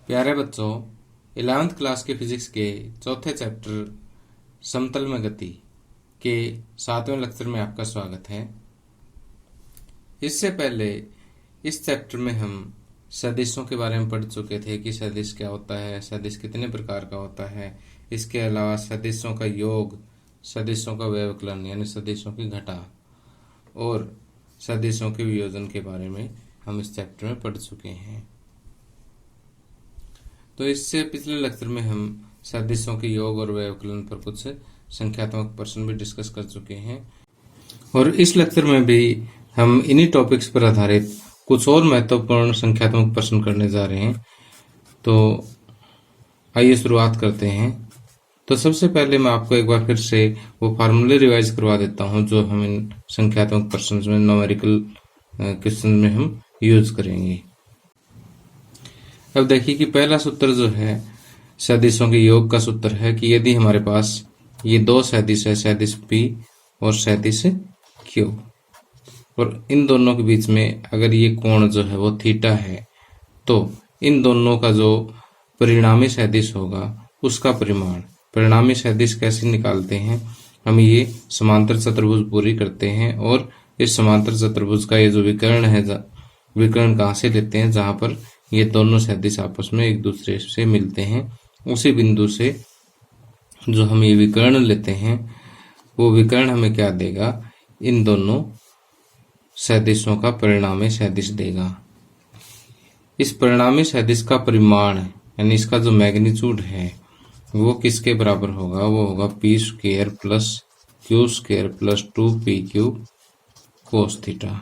प्यारे बच्चों, 11th class के फिजिक्स के चौथे चैप्टर समतल में गति के 7वें लेक्चर में आपका स्वागत है। इससे पहले इस चैप्टर में हम सदिशों के बारे में पढ़ चुके थे कि सदिश क्या होता है, सदिश कितने प्रकार का होता है। इसके अलावा सदिशों का योग, सदिशों का व्यवकलन यानी सदिशों की घटा और सदिशों के वियोजन के बारे में हम इस चैप्टर में पढ़ चुके हैं। तो इससे पिछले लेक्चर में हम सदिशों के योग और व्यवकलन पर कुछ संख्यात्मक प्रश्न भी डिस्कस कर चुके हैं और इस लेक्चर में भी हम इन्हीं टॉपिक्स पर आधारित कुछ और महत्वपूर्ण संख्यात्मक प्रश्न करने जा रहे हैं। तो आइए शुरुआत करते हैं। तो सबसे पहले मैं आपको एक बार फिर से वो फार्मूले रिवाइज करवा देता हूं जो हम इन संख्यात्मक प्रश्न में, न्यूमेरिकल क्वेश्चन में हम यूज करेंगे। अब देखिए कि पहला सूत्र जो है सदिशों के योग का सूत्र है कि यदि हमारे पास ये दो सदिश है, सदिश P और सदिश Q, और इन दोनों के बीच में अगर ये कोण जो है वो थीटा है, तो इन दोनों का जो परिणामी सदिश होगा उसका परिमाण, परिणामी सदिश कैसे निकालते हैं, हम ये समांतर चतुर्भुज पूरी करते हैं और इस समांतर चतुर्भुज का ये जो विकर्ण है, विकर्ण कहाँ से लेते हैं, जहां पर ये दोनों सदिश आपस में एक दूसरे से मिलते हैं, उसी बिंदु से जो हम ये विकर्ण लेते हैं वो विकर्ण हमें क्या देगा, इन दोनों सदिशों का परिणामी सदिश देगा। इस परिणामी सदिश का परिमाण यानी इसका जो मैग्नीट्यूड है वो किसके बराबर होगा, वो होगा p square plus q square plus 2pq cos theta.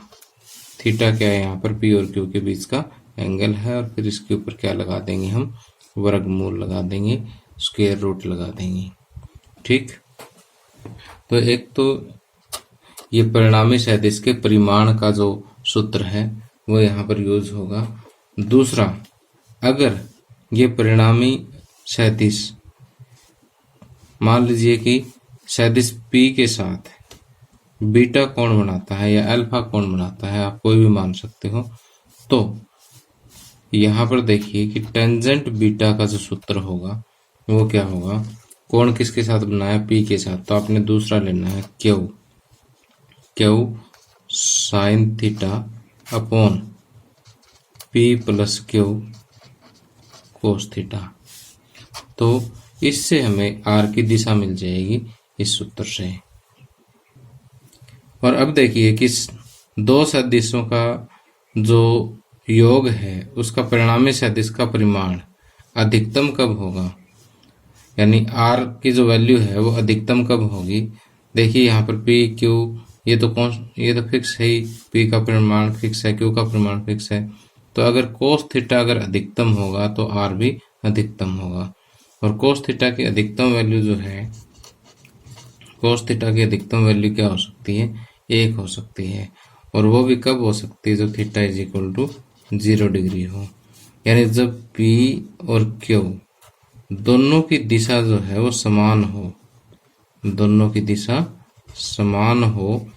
Theta क्या है, यहाँ पर p और q के बीच का एंगल है और फिर इसके ऊपर क्या लगा देंगे, हम वर्गमूल लगा देंगे, स्क्वायर रूट लगा देंगे। ठीक, तो एक तो ये परिणामी सदिश के परिमाण का जो सूत्र है वो यहाँ पर यूज होगा। दूसरा, अगर ये परिणामी सदिश मान लीजिए कि सदिश P के साथ बीटा कोण बनाता है या अल्फा कोण बनाता है, आप कोई भी मान सकते हो, तो यहाँ पर देखिए कि टेंजेंट बीटा का जो सूत्र होगा वो क्या होगा, कोण किसके साथ बनाया, P के साथ, तो आपने दूसरा लेना है Q sine theta upon P plus Q cos theta. तो इससे हमें R की दिशा मिल जाएगी इस सूत्र से। और अब देखिए कि दो सदिशों का जो योग है उसका परिणामी सदिश का परिमाण अधिकतम कब होगा, यानी R की जो वैल्यू है वो अधिकतम कब होगी। देखिए यहाँ पर P Q ये तो फिक्स है ही, P का परिमाण फिक्स है, Q का परिमाण फिक्स है, तो अगर कोस थीटा अगर अधिकतम होगा तो R भी अधिकतम होगा। और कोस थीटा की अधिकतम वैल्यू जो है, कोस थीटा की अधिकतम वैल्यू क्या हो सकती है, 1 हो सकती है, और वो भी कब हो सकती है, जब theta is equal to 0 degree हो, यानी जब P और Q दोनों की दिशा जो है वो समान हो, दोनों की दिशा समान हो,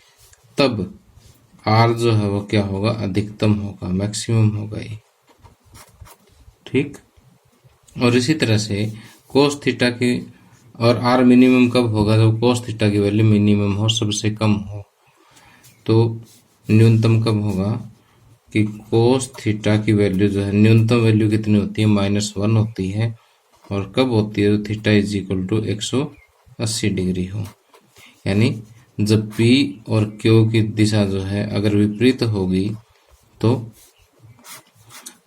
तब R जो है वो क्या होगा, अधिकतम होगा, मैक्सिमम होगा ये। ठीक, और इसी तरह से कोस थीटा की और R मिनिमम कब होगा, जब कोस थीटा की वैल्यू मिनिमम हो, सबसे कम हो। तो न्यूनतम कब होगा कि कोस थीटा की वैल्यू जो है, न्यूनतम वैल्यू कितनी होती है, -1 होती है, और कब होती है, तो theta is equal to 180 degree हो, यानी जब P और Q की दिशा जो है अगर विपरीत होगी तो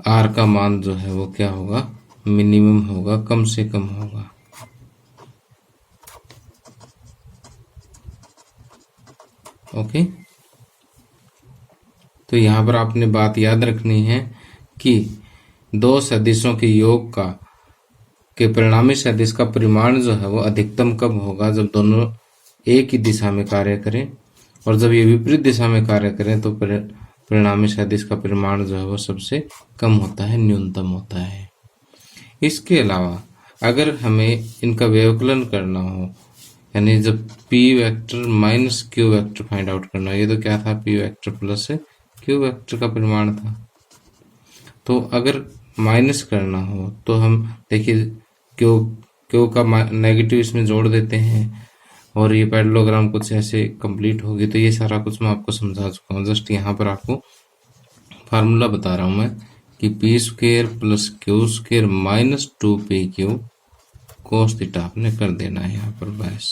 R का मान जो है वो क्या होगा, मिनिमम होगा, कम से कम होगा। ओके, तो यहाँ पर आपने बात याद रखनी है कि दो सदिशों के योग के परिणामी सदिश का परिमाण जो है वो अधिकतम कब होगा, जब दोनों एक ही दिशा में कार्य करें, और जब ये विपरीत दिशा में कार्य करें तो परिणामी सदिश का परिमाण जो है वो सबसे कम होता है, न्यूनतम होता है। इसके अलावा अगर हमें इनका व्यवकलन करना हो, यानी जब P vector minus Q vector find out करना, ये तो क्या था, P vector plus Q vector का परिमाण था। तो अगर माइनस करना हो तो हम देखिए क्यू क्यू का नेगेटिव इसमें जोड़ देते हैं और ये पैरेललोग्राम कुछ ऐसे कंप्लीट होगी। तो ये सारा कुछ मैं आपको समझा चुका हूँ। जस्ट यहाँ पर आपको फार्मूला बता रहा हूँ मैं कि P square plus Q square minus 2pq cos theta आपने कर देना है यहाँ पर बस।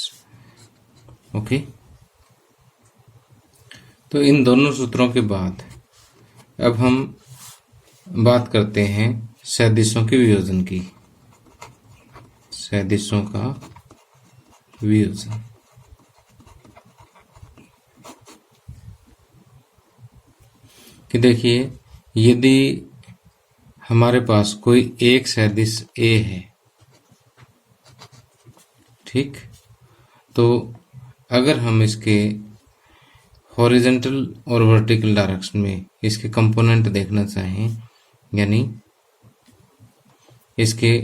ओके, तो इन दोनों सूत्रों के बाद अब हम बात करते हैं सदिशों के वियोजन की। सदिशों का वियोजन कि देखिए, यदि हमारे पास कोई एक सदिश ए है, ठीक, तो अगर हम इसके हॉरिजॉन्टल और वर्टिकल डायरेक्शन में इसके कंपोनेंट देखना चाहें, यानी इसके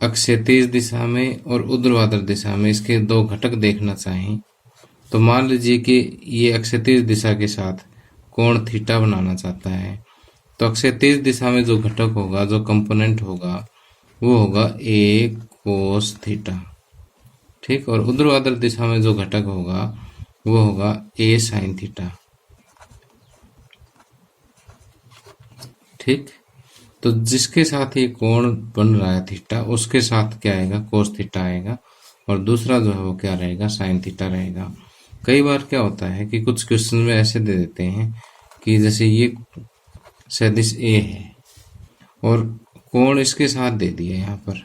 अक्षैतिज दिशा में और ऊर्ध्वाधर दिशा में इसके दो घटक देखना चाहें, तो मान लीजिए कि ये अक्षैतिज दिशा के साथ कोण थीटा बनाना चाहता है, तो अक्षैतिज दिशा में जो घटक होगा, जो कंपोनेंट होगा, वो होगा ए कोस थीटा, ठीक, और ऊर्ध्वाधर दिशा में जो घटक होगा वो होगा ए साइन थीटा, ठीक। तो जिसके साथ ये कोण बन रहा है थीटा, उसके साथ क्या आएगा, कोस थीटा आएगा, और दूसरा जो है वो क्या रहेगा, साइन थीटा रहेगा। कई बार क्या होता है कि कुछ क्वेश्चन में ऐसे दे देते हैं कि जैसे ये सदिश ए है और कोण इसके साथ दे दिया यहाँ पर,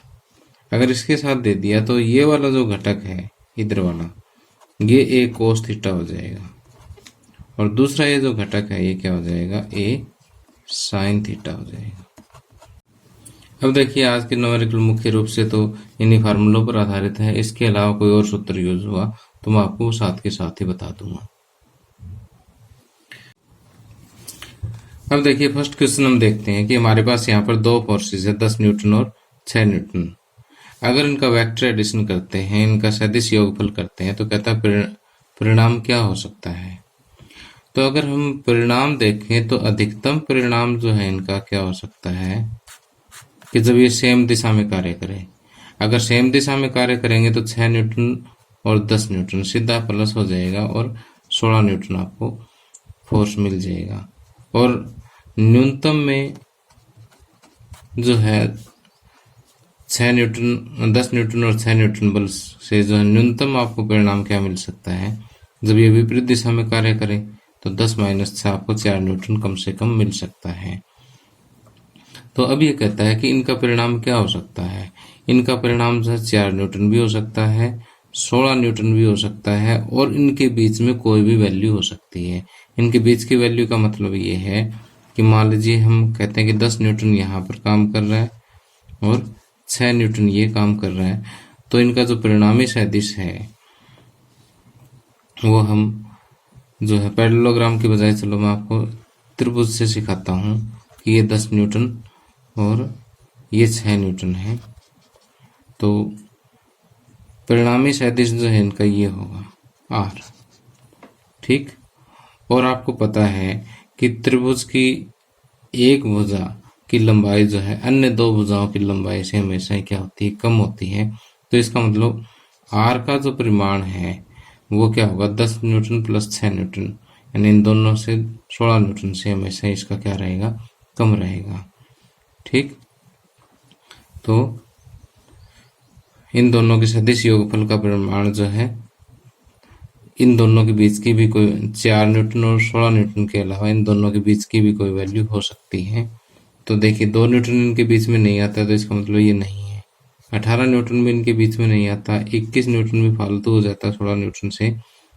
अगर इसके साथ दे दिया तो ये वाला जो घटक है इधर वाला, ये ए कोस थीटा हो जाएगा, और दूसरा ये जो घटक है ये क्या हो जाएगा, ए साइन थीटा हो जाएगा। अब देखिए, आज के न्यूमेरिकल मुख्य रूप से तो इन्हीं फार्मूलों पर आधारित है। इसके अलावा कोई और सूत्र यूज हुआ तो मैं आपको साथ के साथ ही बता दूंगा। अब देखिए, फर्स्ट क्वेश्चन हम देखते हैं कि हमारे पास यहाँ पर दो फोर्सेस है, 10 न्यूटन और 6 न्यूटन। अगर इनका वेक्टर एडिशन करते हैं, इनका सदिश योगफल करते हैं, तो कहता है परिणाम क्या हो सकता है। तो अगर हम परिणाम देखें तो अधिकतम परिणाम जो है इनका क्या हो सकता है कि जब ये सेम दिशा में कार्य करें। अगर सेम दिशा में कार्य करेंगे तो 6 न्यूटन और 10 न्यूटन सीधा प्लस हो जाएगा और 16 न्यूटन आपको फोर्स मिल जाएगा। और न्यूनतम में जो है 6 न्यूटन, 10 न्यूटन और 6 न्यूटन बल से जो है न्यूनतम आपको परिणाम क्या मिल सकता है, जब ये विपरीत दिशा में कार्य करें तो 10 माइनस 6 आपको 4 न्यूटन कम से कम मिल सकता है। तो अब ये कहता है कि इनका परिणाम क्या हो सकता है। इनका परिणाम जो है 4 न्यूटन भी हो सकता है, 16 न्यूटन भी हो सकता है, और इनके बीच में कोई भी वैल्यू हो सकती है। इनके बीच की वैल्यू का मतलब ये है कि मान लीजिए हम कहते हैं कि 10 न्यूटन यहाँ पर काम कर रहा है और 6 न्यूटन ये काम कर रहा है, तो इनका जो परिणामी सदिश है वो हम जो है पैरेललोग्राम की बजाय, चलो मैं आपको त्रिभुज से सिखाता हूँ कि ये 10 न्यूटन और ये 6 न्यूटन है, तो परिणामी सदिश जो है इनका ये होगा आर, ठीक। और आपको पता है कि त्रिभुज की एक भुजा की लंबाई जो है अन्य दो भुजाओं की लंबाई से हमेशा ही क्या होती है, कम होती है। तो इसका मतलब आर का जो परिमाण है वो क्या होगा, 10 न्यूटन प्लस 6 न्यूटन, यानी इन दोनों से 16 न्यूटन से हमेशा इसका क्या रहेगा, कम रहेगा, ठीक। तो इन दोनों के सदिश योगफल का परिमाण जो है, इन दोनों के बीच की भी कोई 4 न्यूटन और 16 न्यूटन के अलावा इन दोनों के बीच की भी कोई वैल्यू हो सकती है। तो देखिए 2 न्यूटन इनके बीच में नहीं आता, तो इसका मतलब ये नहीं है। 18 न्यूटन भी इनके बीच में नहीं आता, 21 न्यूटन भी फालतू हो जाता है 16 न्यूटन से,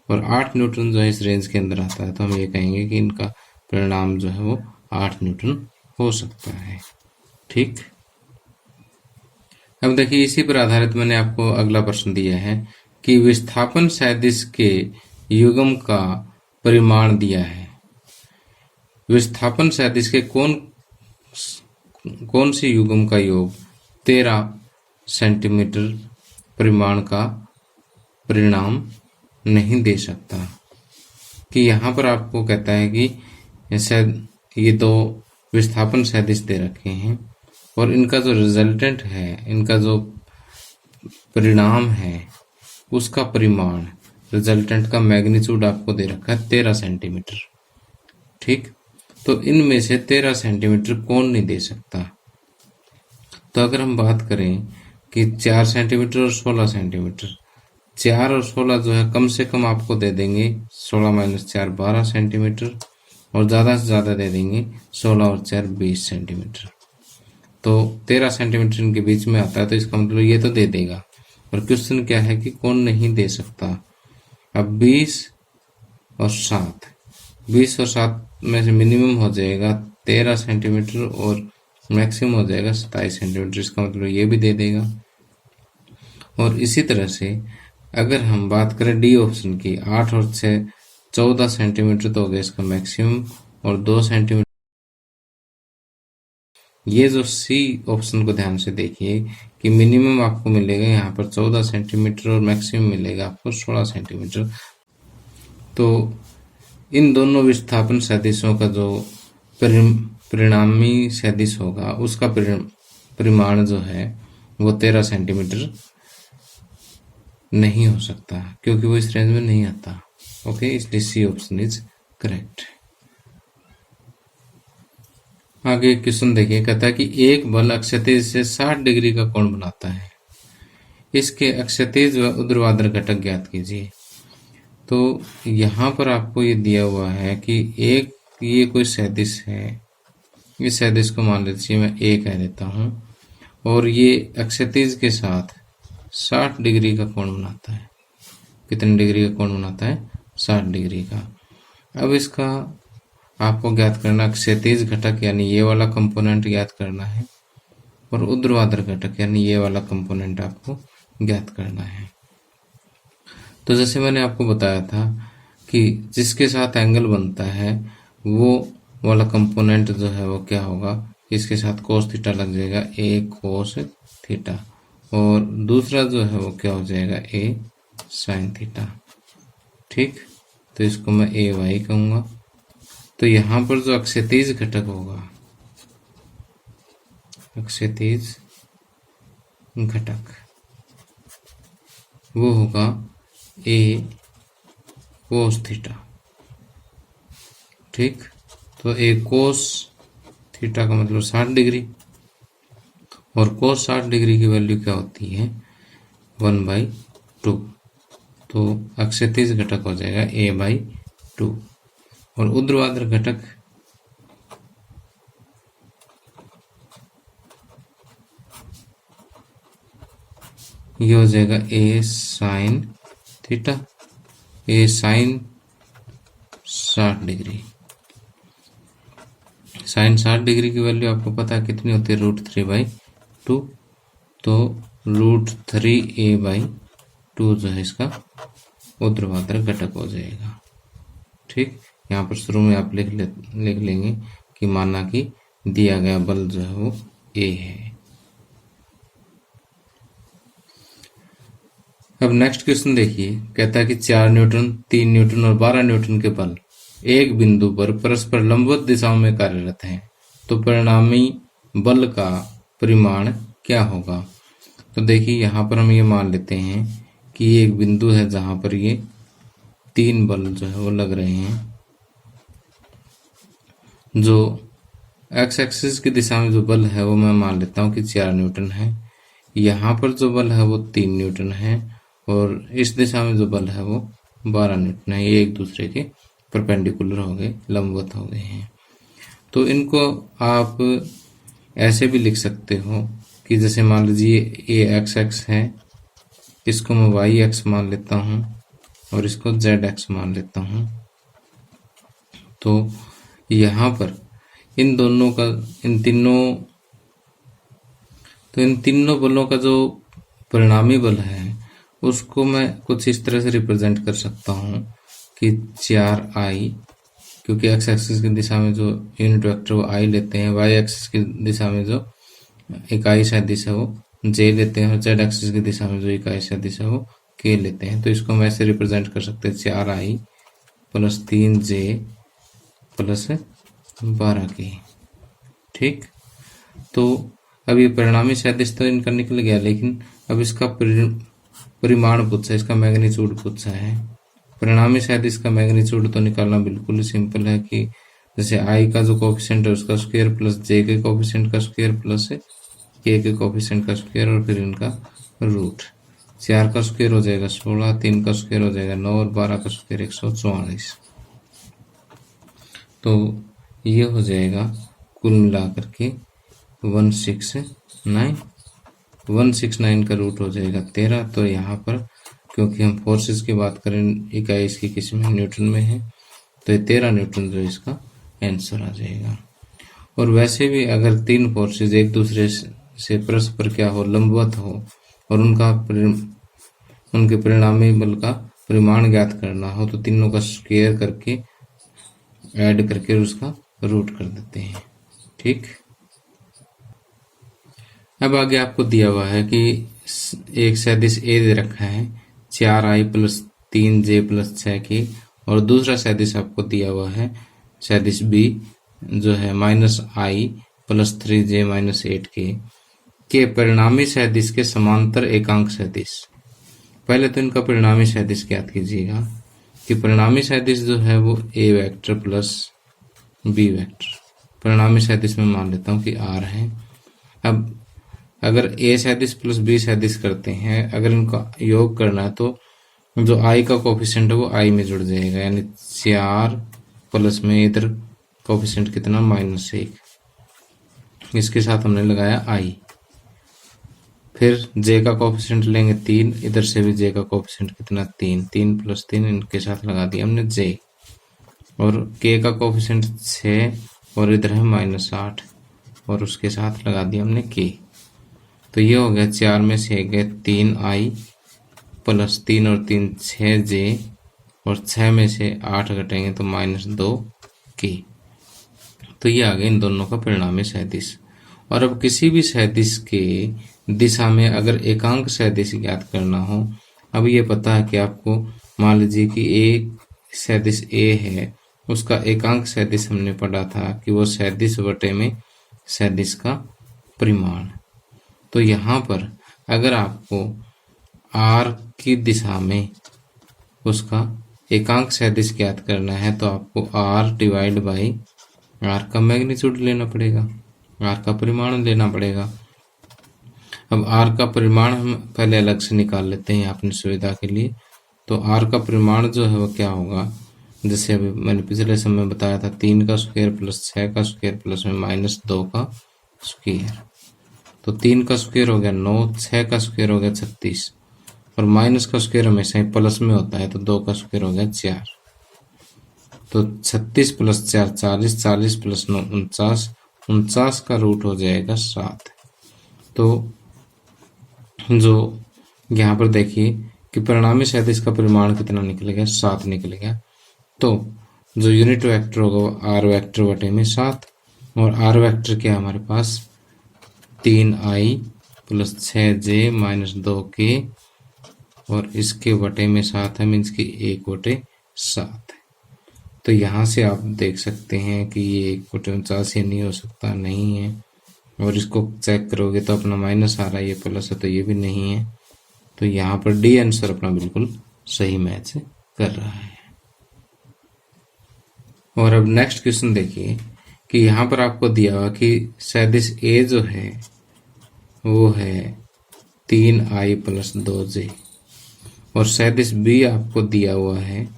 और 8 न्यूटन जो है इस रेंज के अंदर आता है। तो हम ये कहेंगे कि इनका परिणाम जो है वो 8 न्यूटन हो सकता है, ठीक। अब देखिए, इसी पर आधारित मैंने आपको अगला प्रश्न दिया है कि विस्थापन सदिश के युग्म का परिमाण दिया है। विस्थापन सदिश के कौन सी युग्म का योग 13 सेंटीमीटर परिमाण का परिणाम नहीं दे सकता। कि यहाँ पर आपको कहता है कि ये दो विस्थापन सदिश दे रखे हैं और इनका जो रिजल्टेंट है, इनका जो परिणाम है, उसका परिमाण, रिजल्टेंट का मैग्नीट्यूड आपको दे रखा है 13 सेंटीमीटर। ठीक, तो इनमें से 13 सेंटीमीटर कौन नहीं दे सकता? तो अगर हम बात करें कि 4 सेंटीमीटर और 16 सेंटीमीटर, 4 और 16 जो है कम से कम आपको दे देंगे 16 माइनस 4 12 सेंटीमीटर, और ज़्यादा से ज़्यादा दे देंगे 16 और 4 20 सेंटीमीटर। तो 13 सेंटीमीटर इनके बीच में आता है, तो इसका मतलब ये तो दे देगा। और क्वेश्चन क्या है कि कौन नहीं दे सकता? अब 20 और 7, 20 और 7 में से मिनिमम हो जाएगा 13 सेंटीमीटर और मैक्सिमम हो जाएगा 27 सेंटीमीटर, इसका मतलब ये भी दे देगा। और इसी तरह से अगर हम बात करें डी ऑप्शन की, 8 और 6 14 सेंटीमीटर तो हो गया इसका मैक्सिमम, और 2 सेंटीमीटर। ये जो सी ऑप्शन को ध्यान से देखिए कि मिनिमम आपको मिलेगा यहाँ पर 14 सेंटीमीटर और मैक्सिमम मिलेगा आपको 16 सेंटीमीटर। तो इन दोनों विस्थापन सदिशों का जो परिणामी सदिश होगा, उसका परिमाण जो है वो 13 सेंटीमीटर नहीं हो सकता, क्योंकि वो इस रेंज में नहीं आता। ओके, इसलिए सी ऑप्शन इज करेक्ट। आगे क्वेश्चन देखिए, कहता है कि एक बल अक्षैतिज से 60 डिग्री का कोण बनाता है, इसके अक्षैतिज व ऊर्ध्वाधर घटक ज्ञात कीजिए। तो यहाँ पर आपको ये दिया हुआ है कि एक ये कोई सदिश है, इस सदिश को मान लीजिए मैं ए कह देता हूँ, और ये अक्षैतिज के साथ 60 डिग्री का कोण बनाता है। कितने डिग्री का कोण बनाता है? 60 डिग्री का। अब इसका आपको ज्ञात करना क्षैतिज घटक यानी ये वाला कंपोनेंट ज्ञात करना है, और ऊर्ध्वाधर घटक यानी ये वाला कंपोनेंट आपको ज्ञात करना है। तो जैसे मैंने आपको बताया था कि जिसके साथ एंगल बनता है वो वाला कंपोनेंट जो है वो क्या होगा, इसके साथ कोस थीटा लग जाएगा, ए कोस थीटा, और दूसरा जो है वो क्या हो जाएगा, ए साइन थीटा। ठीक, तो इसको मैं ए वाई कहूँगा। तो यहाँ पर जो अक्षैतिज घटक होगा, अक्षैतिज घटक, वो होगा ए कोस थीटा। ठीक, तो ए कोस थीटा का मतलब 60 डिग्री, और कोस 60 डिग्री की वैल्यू क्या होती है, 1/2। तो अक्षैतिज घटक हो जाएगा a/2, और ऊर्ध्वाधर घटक ये हो जाएगा a sine theta, a sine 60 degree. Sine 60 degree की वैल्यू आपको पता है कितनी होती है, √3/2। तो √3a/2 जो है इसका ऊर्ध्वाधर घटक हो जाएगा। ठीक, यहाँ पर शुरू में आप लिख लेंगे कि माना कि दिया गया बल जो है वो ए है। अब नेक्स्ट क्वेश्चन देखिए, कहता है कि 4 न्यूटन, 3 न्यूटन और 12 न्यूटन के बल एक बिंदु पर परस्पर लंबवत दिशाओं में कार्यरत हैं, तो परिणामी बल का परिमाण क्या होगा? तो देखिए यहाँ पर हम ये मान लेते हैं कि ये एक बिंदु है जहां पर ये 3 बल जो है वो लग रहे हैं। जो एक्स एक्सिस की दिशा में जो बल है वो मैं मान लेता हूँ कि 4 न्यूटन है। यहाँ पर जो बल है वो 3 न्यूटन है, और इस दिशा में जो बल है वो 12 न्यूटन है। ये एक दूसरे के परपेंडिकुलर हो गए, लंबवत हो गए हैं। तो इनको आप ऐसे भी लिख सकते हो कि जैसे मान लीजिए ये एक्स एक्स है, इसको मैं वाई एक्स मान लेता हूँ और इसको जेड एक्स मान लेता हूँ। तो यहाँ पर इन तीनों बलों का जो परिणामी बल है उसको मैं कुछ इस तरह से रिप्रेजेंट कर सकता हूँ कि 4i, क्योंकि एक्स एक्सिस की दिशा में जो यूनिट वेक्टर वो i लेते हैं, वाई एक्सिस की दिशा में जो इकाई सदिश है वो j लेते हैं, और जेड एक्सिस की दिशा में जो इकाई सदिश है वो k लेते हैं। तो इसको हम ऐसे रिप्रेजेंट कर सकते हैं 4i + 3j + 12k। ठीक, तो अब ये परिणामी सदिश तो इनका निकल गया, लेकिन अब इसका परिमाण पूछा है, इसका मैग्नीट्यूड पूछा है। परिणामी सदिश का मैग्नीट्यूड तो निकालना बिल्कुल सिंपल है कि जैसे आई का जो कोफिशिएंट है उसका स्क्वायर प्लस जे के कोफिशिएंट का स्क्वायर प्लस के कोफिशिएंट का स्क्वायर और फिर इनका रूट। 4 का स्क्वायर हो जाएगा 16, 3 का स्क्वायर हो जाएगा 9 और 12 का स्क्वायर 144। तो ये हो जाएगा कुल मिलाकर के 169 का रूट हो जाएगा 13। तो यहाँ पर क्योंकि हम फोर्सेस की बात करें, इकाई इसकी किस में, न्यूटन में है, तो ये 13 न्यूटन जो इसका आंसर आ जाएगा। और वैसे भी अगर 3 फोर्सेस एक दूसरे से परस्पर क्या हो, लंबवत हो, और उनके परिणामी बल का परिमाण ज्ञात करना हो, तो तीनों का स्क्वायर करके ऐड करके उसका रूट कर देते हैं। ठीक, अब आगे आपको दिया हुआ है कि एक सदिश ए दे रखा है 4i plus 3j plus 6k, और दूसरा सदिश आपको दिया हुआ है सदिश बी जो है -i plus 3j minus 8k के परिणामी सदिश के समांतर एकांक सदिश। पहले तो इनका परिणामी सदिश ज्ञात कीजिएगा कि परिणामी सदिश जो है वो ए वेक्टर प्लस बी वेक्टर, परिणामी सदिश में मान लेता हूँ कि r है। अब अगर ए सदिश प्लस बी सदिश करते हैं, अगर इनका योग करना है तो जो i का कोफिशिएंट है वो i में जुड़ जाएगा, यानी 4 प्लस में इधर कोफिशिएंट कितना -1, इसके साथ हमने लगाया i। फिर j का कोफिशिएंट लेंगे 3, इधर से भी j का कोफिशिएंट कितना 3, 3 प्लस 3 इनके साथ लगा दिया हमने j, और k का कोफिशिएंट 6 और इधर है -8 और उसके साथ लगा दिया हमने k। तो ये हो गया 4 में से गए 3i प्लस 3 और 3 6j, और 6 में से 8 घटेंगे तो -2k। तो ये आ गया इन दोनों का परिणामी सदिश। और अब किसी भी सदिश के दिशा में अगर एकांक सदिश ज्ञात करना हो, अब ये पता है कि आपको मान लीजिए कि एक सदिश ए है, उसका एकांक सदिश हमने पढ़ा था कि वो सदिश बटे में सदिश का परिमाण। तो यहाँ पर अगर आपको r की दिशा में उसका एकांक सदिश ज्ञात करना है तो आपको r डिवाइड बाई r का मैग्नीट्यूड लेना पड़ेगा, r का परिमाण लेना पड़ेगा। अब r का परिमाण हम पहले अलग से निकाल लेते हैं अपनी सुविधा के लिए। तो r का परिमाण जो है वो क्या होगा, जैसे अभी मैंने पिछले समय बताया था 3 का स्क्वायर प्लस 6 का स्क्वायर प्लस में -2 का स्क्वायर। तो 3 का स्क्वायर हो गया 9, 6 का स्क्वायर हो गया 36, और माइनस का स्क्वायर हमेशा ही प्लस में होता है, तो 2 का स्क्वायर हो गया 4। तो 36 प्लस 4 40, 40 प्लस 9 49, 49 का रूट हो जाएगा 7। तो जो यहाँ पर देखिए कि परिणामी सदिश का परिमाण कितना निकल गया, 7 निकल गया। तो जो यूनिट वेक्टर होगा वो r वेक्टर बटे में 7, और r वेक्टर क्या है हमारे पास 3i plus 6j minus 2k, और इसके बटे में 7 है, मीन्स की 1/7 है। तो यहाँ से आप देख सकते हैं कि ये 1/49 ही नहीं हो सकता, नहीं है। और इसको चेक करोगे तो अपना माइनस आ रहा है, ये प्लस है तो ये भी नहीं है। तो यहाँ पर डी आंसर अपना बिल्कुल सही मैच कर रहा है। और अब नेक्स्ट क्वेश्चन देखिए कि यहाँ पर आपको दिया हुआ कि सदिश ए जो है वो है 3i प्लस 2j, और सदिश बी आपको दिया हुआ है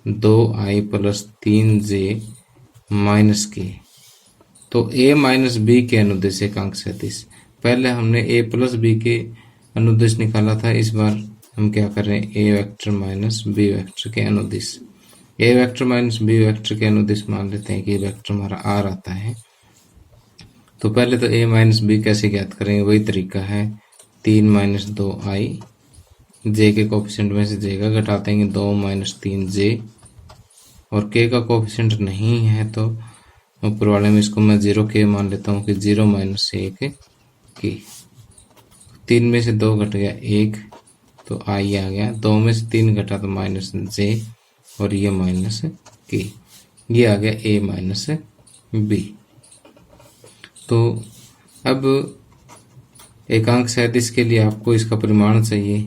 2i plus 3j minus k। तो a माइनस बी के अनुदिश एकांक सदिश, पहले हमने a प्लस बी के अनुदिश निकाला था, इस बार हम क्या कर रहे हैं a vector minus b vector के अनुदिश। a vector minus b vector के अनुदिश मान लेते हैं कि वेक्टर हमारा r आता है। तो पहले तो a माइनस बी कैसे ज्ञात करेंगे, वही तरीका है 3 माइनस 2i, j के कोफिशिएंट में से j का घटा देंगे 2 माइनस 3j, और k का कोफिशिएंट नहीं है तो ऊपर वाले में इसको मैं 0k मान लेता हूँ कि 0 माइनस 1k। 3 में से 2 घट गया 1 तो i आ गया, 2 में से 3 घटा तो माइनस j, और ये माइनस k, ये आ गया a माइनस b। तो अब एकांक सदिश के लिए आपको इसका परिमाण चाहिए।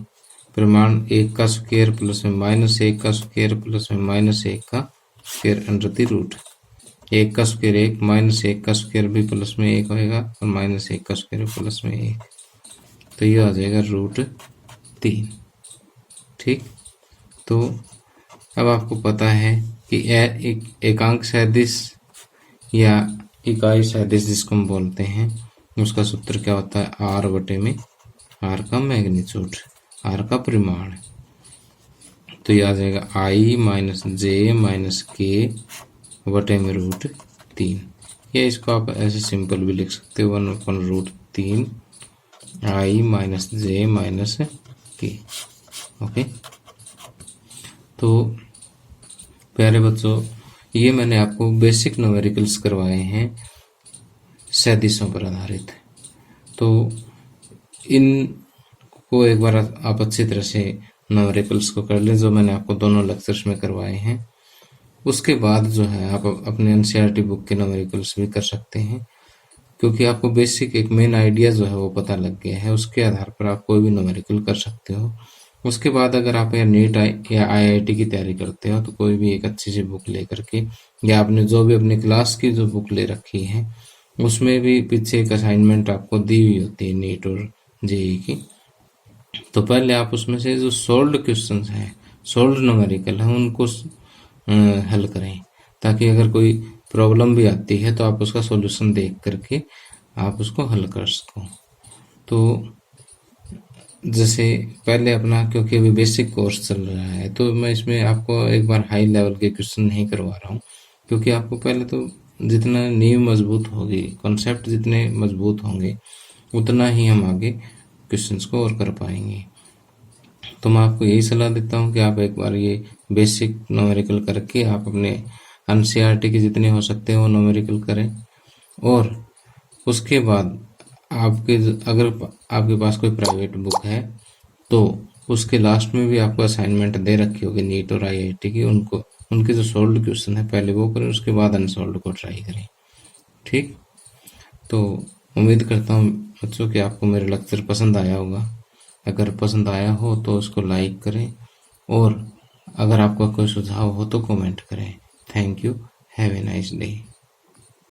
परिमाण 1 का स्क्वायर प्लस में माइनस 1 का स्क्वायर प्लस में माइनस 1 का स्क्वायर अंडर द रूट। 1 का स्क्वायर 1, माइनस 1 का स्क्वायर भी प्लस में 1 होएगा और माइनस 1 का स्क्वायर प्लस में 1, तो ये आ जाएगा √3। ठीक, तो अब आपको पता है कि एकांक सदिश या इकाई सदिश जिसको हम बोलते हैं, उसका सूत्र क्या होता है, r बटे में r का मैग्नीट्यूड, r का परिमाण। तो ये आ जाएगा i माइनस जे माइनस के बटे में √3, या इसको आप ऐसे सिंपल भी लिख सकते हो, 1/√3 i माइनस जे माइनस के। ओके, तो प्यारे बच्चों, ये मैंने आपको बेसिक न्यूमेरिकल्स करवाए हैं सदिशों पर आधारित। तो इन को एक बार आप अच्छी तरह से न्यूमेरिकल्स को कर लें, जो मैंने आपको दोनों लेक्चर्स में करवाए हैं। उसके बाद जो है आप अपने एनसीईआरटी बुक के न्यूमेरिकल्स भी कर सकते हैं, क्योंकि आपको बेसिक एक मेन आइडिया जो है वो पता लग गया है। उसके आधार पर आप कोई भी न्यूमेरिकल कर सकते हो। उसके बाद अगर आप या नीट या आईआईटी की तैयारी करते हो, तो कोई भी एक अच्छी सी बुक लेकर के, या आपने जो भी अपनी क्लास की जो बुक ले रखी है, उसमें भी पीछे एक असाइनमेंट आपको दी हुई होती है नीट और जेईई की। तो पहले आप उसमें से जो सोल्व्ड क्वेश्चंस हैं, सोल्व्ड न्यूमेरिकल हैं, उनको हल करें, ताकि अगर कोई प्रॉब्लम भी आती है तो आप उसका सॉल्यूशन देख करके आप उसको हल कर सको। तो जैसे पहले अपना, क्योंकि अभी बेसिक कोर्स चल रहा है, तो मैं इसमें आपको एक बार हाई लेवल के क्वेश्चन नहीं करवा रहा हूँ, क्योंकि आपको पहले तो जितना नींव मजबूत होगी, कॉन्सेप्ट जितने मजबूत होंगे, उतना ही हम आगे क्वेश्चंस को और कर पाएंगे। तो मैं आपको यही सलाह देता हूँ कि आप एक बार ये बेसिक न्यूमेरिकल करके आप अपने एनसीईआरटी के जितने हो सकते हैं वो न्यूमेरिकल करें, और उसके बाद आपके अगर आपके पास कोई प्राइवेट बुक है तो उसके लास्ट में भी आपको असाइनमेंट दे रखी होगी नीट और आईआईटी की, उनके जो सोल्व्ड क्वेश्चन है पहले वो करें, उसके बाद अनसोल्व्ड को ट्राई करें। ठीक, तो उम्मीद करता हूँ बच्चों कि आपको मेरा लेक्चर पसंद आया होगा। अगर पसंद आया हो तो उसको लाइक करें, और अगर आपका कोई सुझाव हो तो कमेंट करें। Thank you, have a nice day.